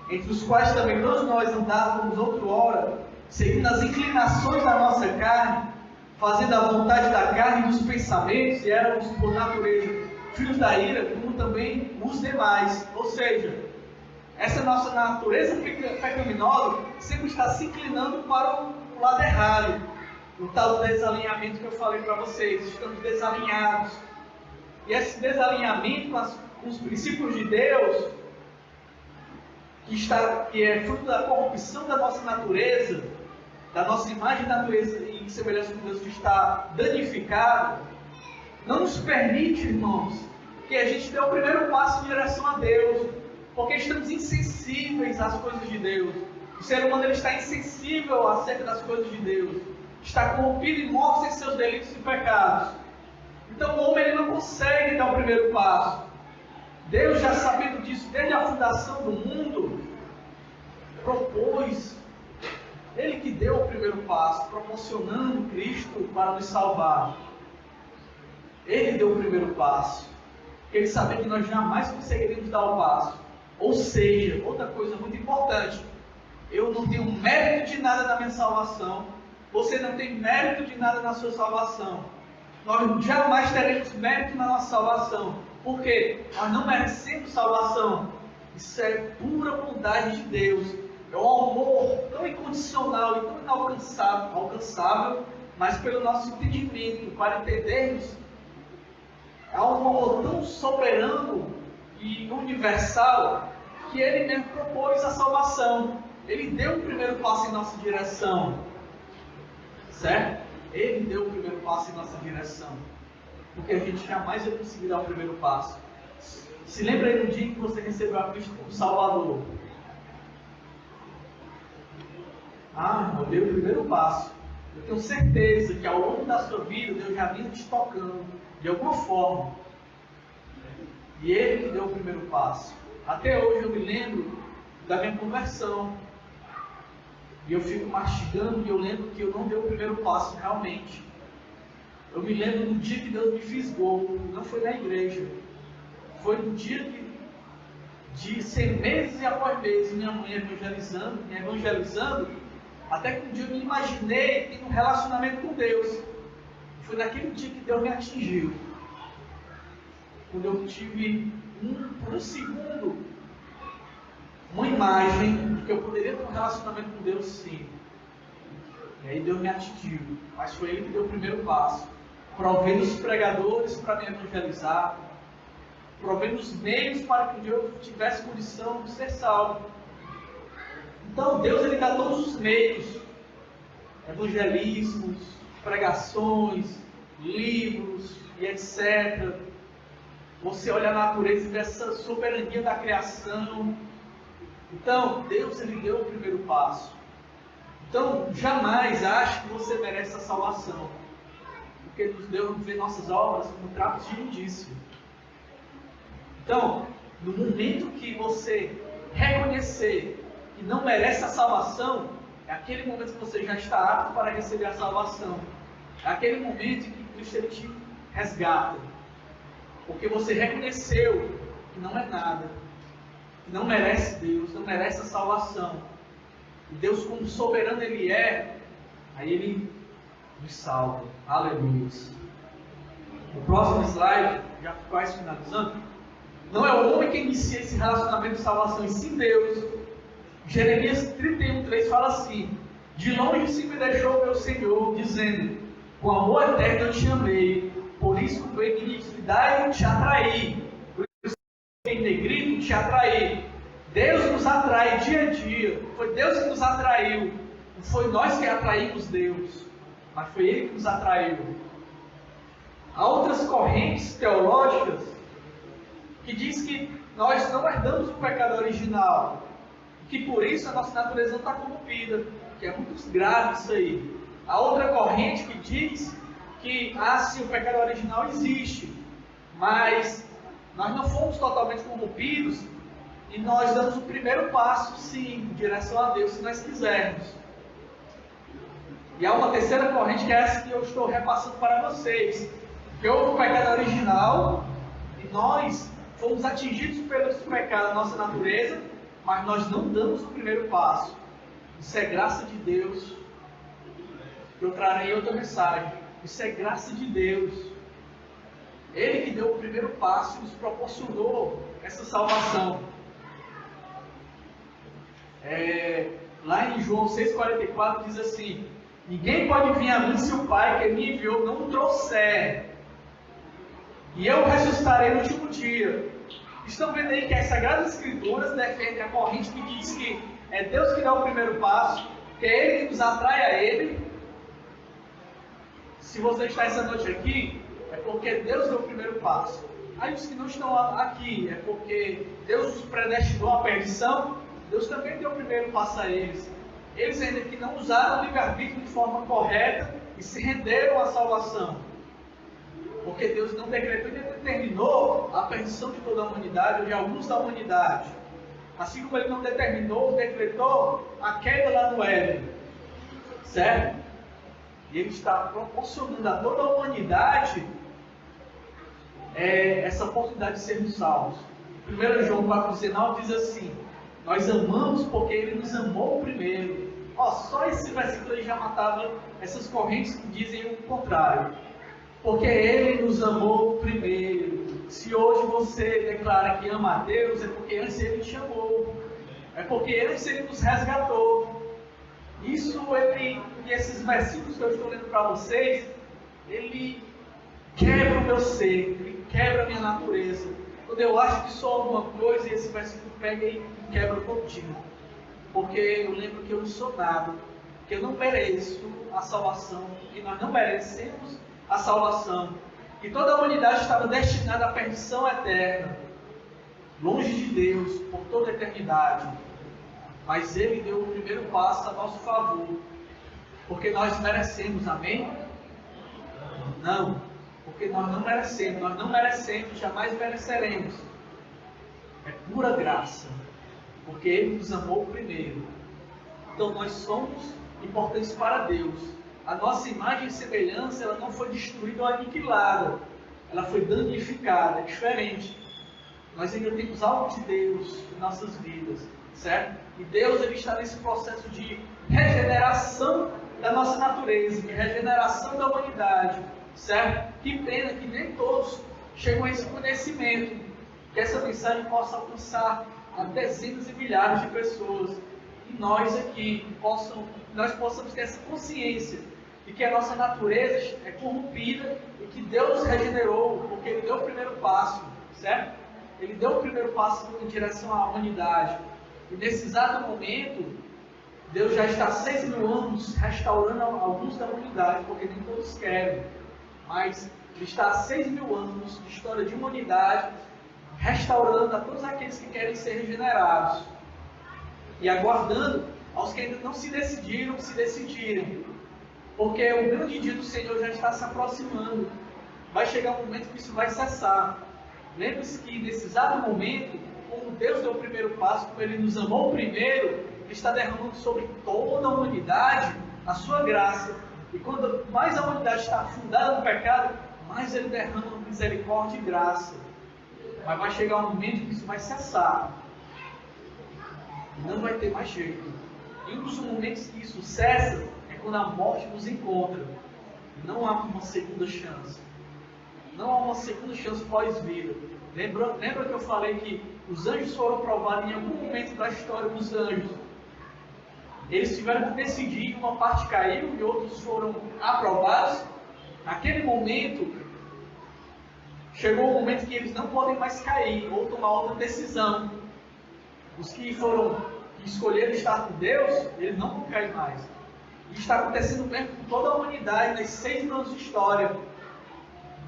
entre os quais também todos nós andávamos outrora, seguindo as inclinações da nossa carne, fazendo a vontade da carne e dos pensamentos, e éramos por natureza filhos da ira, como também os demais. Ou seja, essa nossa natureza pecaminosa sempre está se inclinando para o lado errado. O tal desalinhamento que eu falei para vocês, estamos desalinhados. E esse desalinhamento com os princípios de Deus, que é fruto da corrupção da nossa natureza, da nossa imagem e natureza e semelhança com Deus que está danificada, não nos permite, irmãos, que a gente dê o primeiro passo em direção a Deus, porque estamos insensíveis às coisas de Deus. O ser humano ele está insensível acerca das coisas de Deus, está corrompido e morto em seus delitos e pecados. Então o homem ele não consegue dar o primeiro passo. Deus, já sabendo disso desde a fundação do mundo, propôs, Ele que deu o primeiro passo, proporcionando Cristo para nos salvar. Ele deu o primeiro passo, porque Ele sabia que nós jamais conseguiríamos dar o passo. Ou seja, outra coisa muito importante, eu não tenho mérito de nada na minha salvação, você não tem mérito de nada na sua salvação. Nós jamais teremos mérito na nossa salvação, porque nós não merecemos salvação. Isso é pura bondade de Deus. É um amor tão incondicional e tão inalcançável, mas pelo nosso entendimento, para entendermos, é um amor tão soberano e universal, que Ele mesmo propôs a salvação. Ele deu o primeiro passo em nossa direção. Certo? Ele deu o primeiro passo em nossa direção. Porque a gente jamais vai conseguir dar o primeiro passo. Se lembra aí do dia que você recebeu a Cristo como Salvador? Eu dei o primeiro passo. Eu tenho certeza que ao longo da sua vida, Deus já vinha te tocando, de alguma forma. E Ele que deu o primeiro passo. Até hoje eu me lembro da minha conversão. E eu fico mastigando e eu lembro que eu não dei o primeiro passo realmente. Eu me lembro do dia que Deus me fisgou. Não foi na igreja. Foi no dia de ser meses e após meses minha mãe me evangelizando, até que um dia eu me imaginei tendo um relacionamento com Deus. Foi naquele dia que Deus me atingiu. Quando eu tive por um segundo uma imagem de que eu poderia ter um relacionamento com Deus, sim. E aí Deus me atingiu. Mas foi Ele que deu o primeiro passo, provendo os pregadores para me evangelizar, provendo os meios para que eu tivesse condição de ser salvo. Então Deus, Ele dá todos os meios: evangelismos, pregações, livros e etc. Você olha a natureza e vê essa soberania da criação. Então Deus, Ele deu o primeiro passo. Então jamais ache que você merece a salvação, porque Deus não vê nossas obras como trapos de imundícia. Então, no momento que você reconhecer que não merece a salvação, é aquele momento que você já está apto para receber a salvação. É aquele momento que Cristo Ele te resgata. Porque você reconheceu que não é nada, que não merece Deus, não merece a salvação. E Deus, como soberano Ele é, aí Ele nos salva. Aleluia. O próximo slide, já quase finalizando. Não é o homem que inicia esse relacionamento de salvação, e sim Deus. Jeremias 31:3 fala assim: de longe se me deixou meu Senhor, dizendo: com amor eterno eu te amei, por isso com benignidade te atraí, por isso em negrito te atraí. Deus nos atrai dia a dia. Foi Deus que nos atraiu. Não foi nós que atraímos Deus, mas foi Ele que nos atraiu. Há outras correntes teológicas que diz que nós não herdamos o pecado original, que por isso a nossa natureza não está corrompida, que é muito grave isso aí. Há outra corrente que diz que sim, o pecado original existe, mas nós não fomos totalmente corrompidos e nós damos o primeiro passo, sim, em direção a Deus, se nós quisermos. E há uma terceira corrente, que é essa que eu estou repassando para vocês, que houve o pecado original e nós fomos atingidos pelos pecados da nossa natureza, mas nós não damos o primeiro passo. Isso é graça de Deus. Eu trarei outra mensagem. Isso é graça de Deus. Ele que deu o primeiro passo e nos proporcionou essa salvação. Lá em João 6,44 diz assim: ninguém pode vir a mim se o Pai que me enviou não o trouxer, e eu ressuscitarei no último dia. Estão vendo aí que as Sagradas Escrituras defendem a corrente que diz que é Deus que dá o primeiro passo, que é Ele que nos atrai a Ele. Se você está essa noite aqui, é porque Deus deu o primeiro passo. Aí os que não estão aqui, é porque Deus os predestinou à perdição. Deus também deu o primeiro passo a eles. Eles ainda que não usaram o livre-arbítrio de forma correta e se renderam à salvação. Porque Deus não decretou e determinou a perdição de toda a humanidade, ou de alguns da humanidade. Assim como Ele não determinou, decretou a queda lá no Éden. Certo? E Ele está proporcionando a toda a humanidade essa oportunidade de sermos salvos. 1 João 4,19 diz assim: nós amamos porque Ele nos amou primeiro. Só esse versículo aí já matava essas correntes que dizem o contrário. Porque Ele nos amou primeiro. Se hoje você declara que ama a Deus, é porque antes Ele te amou. É porque antes Ele nos resgatou. Isso e esses versículos que eu estou lendo para vocês, Ele quebra o meu ser, Ele quebra a minha natureza. Quando eu acho que sou alguma coisa, e esse versículo pega e quebra contigo. Porque eu lembro que eu não sou nada, que eu não mereço a salvação, que nós não merecemos a salvação, que toda a humanidade estava destinada à perdição eterna. longe de Deus por toda a eternidade. Mas Ele deu o primeiro passo a nosso favor, porque nós merecemos, amém? Não, porque nós não merecemos, jamais mereceremos. É pura graça, porque Ele nos amou primeiro. Então nós somos importantes para Deus. A nossa imagem e semelhança, ela não foi destruída ou aniquilada, ela foi danificada, é diferente. Nós ainda temos algo de Deus em nossas vidas, certo? E Deus, ele está nesse processo de regeneração da nossa natureza, de regeneração da humanidade, certo? Que pena que nem todos chegam a esse conhecimento, que essa mensagem possa alcançar a dezenas e milhares de pessoas, e nós aqui nós possamos ter essa consciência de que a nossa natureza é corrompida e que Deus regenerou, porque Ele deu o primeiro passo, certo? Ele deu o primeiro passo em direção à humanidade. E nesse exato momento, Deus já está há 6.000 anos restaurando alguns da humanidade, porque nem todos querem. Mas Ele está há 6.000 anos de história de humanidade, restaurando a todos aqueles que querem ser regenerados. E aguardando aos que ainda não se decidiram, se decidirem. Porque o grande dia do Senhor já está se aproximando. Vai chegar um momento que isso vai cessar. Lembre-se que nesse exato momento, como Deus deu o primeiro passo, como Ele nos amou primeiro, Ele está derramando sobre toda a humanidade a sua graça. E quando mais a humanidade está afundada no pecado, mais Ele derrama misericórdia e graça. Mas vai chegar um momento que isso vai cessar. E não vai ter mais jeito. E um dos momentos que isso cessa é quando a morte nos encontra. Não há uma segunda chance. Não há uma segunda chance pós-vida. Lembra que eu falei que os anjos foram provados em algum momento da história dos anjos? Eles tiveram que decidir, uma parte caiu e outros foram aprovados. Naquele momento, chegou o momento que eles não podem mais cair ou tomar outra decisão. Os que escolheram estar com Deus, eles não vão cair mais. E está acontecendo mesmo com toda a humanidade, nas 6.000 anos de história.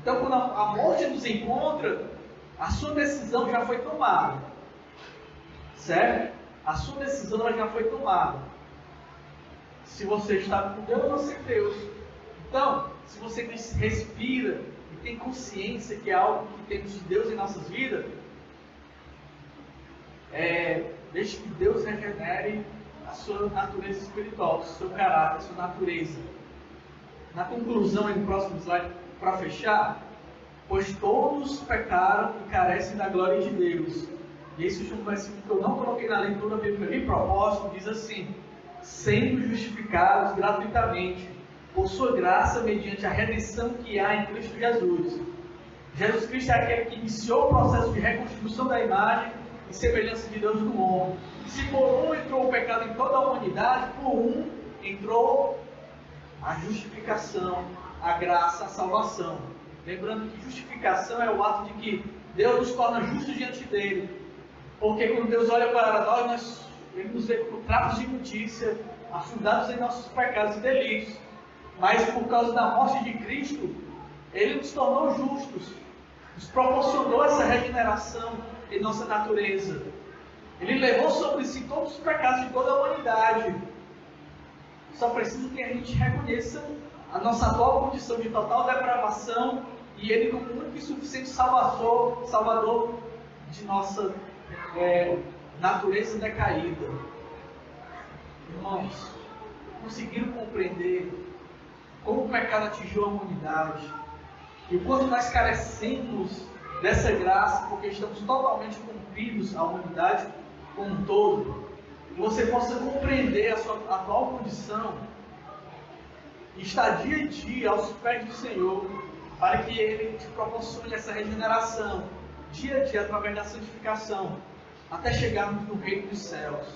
Então, quando a morte nos encontra, a sua decisão já foi tomada. Certo? A sua decisão já foi tomada. Se você está com Deus ou sem Deus. Então, se você respira e tem consciência que é algo que temos de Deus em nossas vidas, deixe que Deus regenere a sua natureza espiritual, o seu caráter, a sua natureza. Na conclusão, no próximo slide, para fechar, pois todos pecaram e carecem da glória de Deus. E esse último versículo que eu não coloquei na leitura bíblica de propósito, diz assim: sendo justificados gratuitamente, por sua graça, mediante a redenção que há em Cristo Jesus. Jesus Cristo é aquele que iniciou o processo de reconstrução da imagem e semelhança de Deus no homem. Se por um entrou o pecado em toda a humanidade, por um entrou a justificação, a graça, a salvação. Lembrando que justificação é o ato de que Deus nos torna justos diante dele. Porque quando Deus olha para nós, Ele nos vê como trapos de imundícia, afundados em nossos pecados e delitos. Mas por causa da morte de Cristo, Ele nos tornou justos, nos proporcionou essa regeneração em nossa natureza. Ele levou sobre si todos os pecados de toda a humanidade. Só precisa que a gente reconheça a nossa atual condição de total depravação e Ele como único e suficiente Salvador de nossa natureza decaída. Irmãos, conseguiram compreender como o pecado atingiu a humanidade e o quanto nós carecemos dessa graça, porque estamos totalmente corrompidos, a humanidade como um todo. Que você possa compreender a sua atual condição e estar dia a dia aos pés do Senhor, para que Ele te proporcione essa regeneração, dia a dia, através da santificação, até chegarmos no reino dos céus.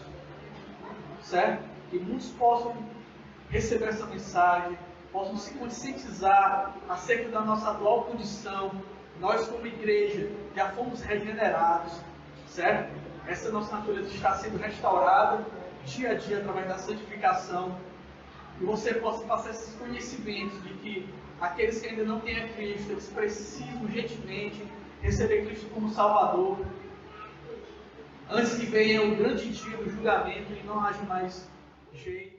Certo? Que muitos possam receber essa mensagem, possam se conscientizar acerca da nossa atual condição. Nós, como igreja, já fomos regenerados, certo? Essa nossa natureza está sendo restaurada dia a dia através da santificação. E você possa passar esses conhecimentos de que aqueles que ainda não têm a Cristo, eles precisam urgentemente receber Cristo como Salvador. antes que venha o grande dia do julgamento e não haja mais jeito.